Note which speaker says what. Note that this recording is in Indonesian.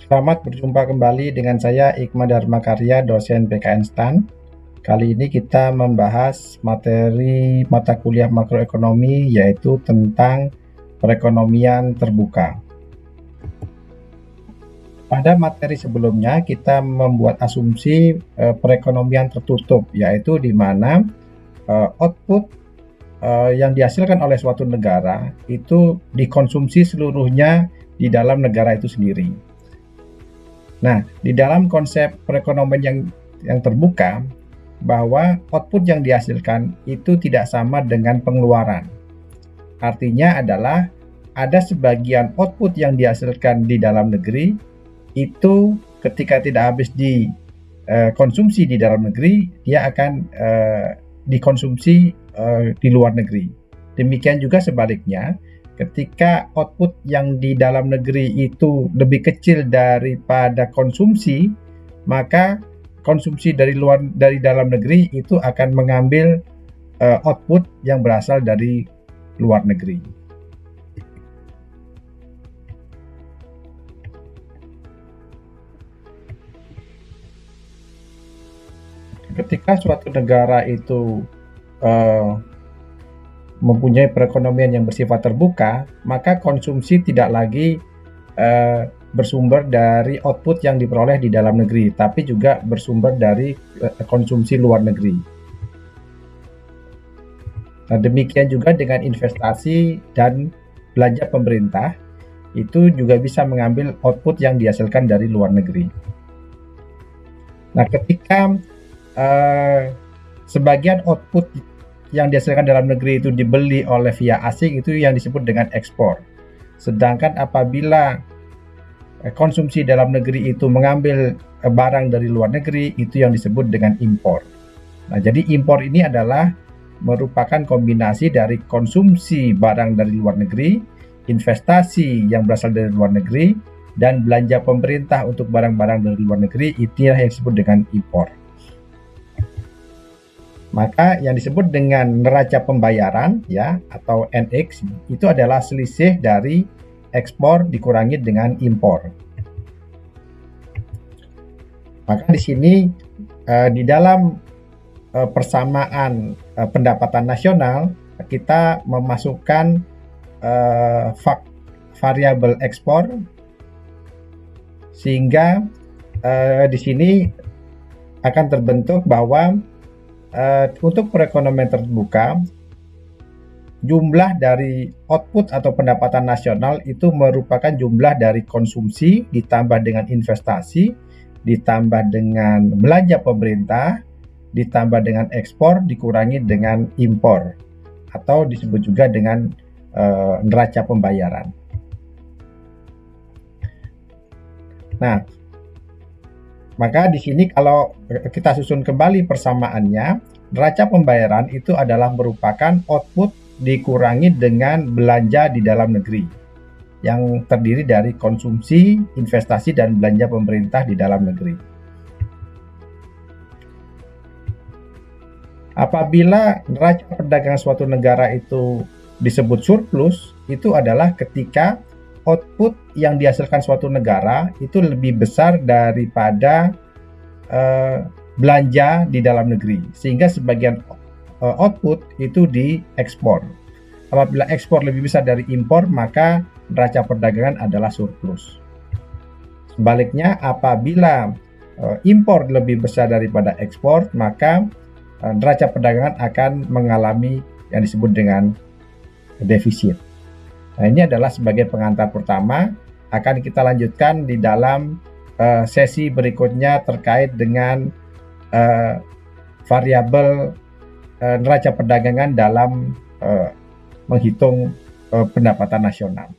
Speaker 1: Selamat berjumpa kembali dengan saya Ikma Dharma Karya, dosen PKN STAN. Kali ini kita membahas materi mata kuliah makroekonomi, yaitu tentang perekonomian terbuka. Pada materi sebelumnya kita membuat asumsi perekonomian tertutup, yaitu di mana output yang dihasilkan oleh suatu negara itu dikonsumsi seluruhnya di dalam negara itu sendiri. Nah, di dalam konsep perekonomian yang terbuka, bahwa output yang dihasilkan itu tidak sama dengan pengeluaran. Artinya adalah ada sebagian output yang dihasilkan di dalam negeri itu ketika tidak habis dikonsumsi di dalam negeri, dia akan dikonsumsi di luar negeri. Demikian juga sebaliknya, ketika output yang di dalam negeri itu lebih kecil daripada konsumsi, maka konsumsi dari dalam negeri itu akan mengambil output yang berasal dari luar negeri. Ketika suatu negara itu mempunyai perekonomian yang bersifat terbuka, maka konsumsi tidak lagi bersumber dari output yang diperoleh di dalam negeri, tapi juga bersumber dari konsumsi luar negeri. Nah, demikian juga dengan investasi dan belanja pemerintah, itu juga bisa mengambil output yang dihasilkan dari luar negeri. Nah, ketika sebagian output yang dihasilkan dalam negeri itu dibeli oleh via asing, itu yang disebut dengan ekspor. Sedangkan apabila konsumsi dalam negeri itu mengambil barang dari luar negeri, itu yang disebut dengan impor. Nah, jadi impor ini adalah merupakan kombinasi dari konsumsi barang dari luar negeri, investasi yang berasal dari luar negeri, dan belanja pemerintah untuk barang-barang dari luar negeri, itulah yang disebut dengan impor. Maka yang disebut dengan neraca pembayaran ya atau NX itu adalah selisih dari ekspor dikurangi dengan impor. Maka di sini di dalam persamaan pendapatan nasional kita memasukkan variabel ekspor, sehingga di sini akan terbentuk bahwa untuk perekonomian terbuka, jumlah dari output atau pendapatan nasional itu merupakan jumlah dari konsumsi ditambah dengan investasi, ditambah dengan belanja pemerintah, ditambah dengan ekspor, dikurangi dengan impor, atau disebut juga dengan neraca pembayaran. Nah, maka di sini kalau kita susun kembali persamaannya, neraca pembayaran itu adalah merupakan output dikurangi dengan belanja di dalam negeri, yang terdiri dari konsumsi, investasi, dan belanja pemerintah di dalam negeri. Apabila neraca perdagangan suatu negara itu disebut surplus, itu adalah ketika output yang dihasilkan suatu negara itu lebih besar daripada belanja di dalam negeri, sehingga sebagian output itu diekspor. Apabila ekspor lebih besar dari impor, maka neraca perdagangan adalah surplus. Sebaliknya, apabila impor lebih besar daripada ekspor, maka neraca perdagangan akan mengalami yang disebut dengan defisit. Nah, ini adalah sebagai pengantar pertama. Akan kita lanjutkan di dalam sesi berikutnya terkait dengan variabel neraca perdagangan dalam menghitung pendapatan nasional.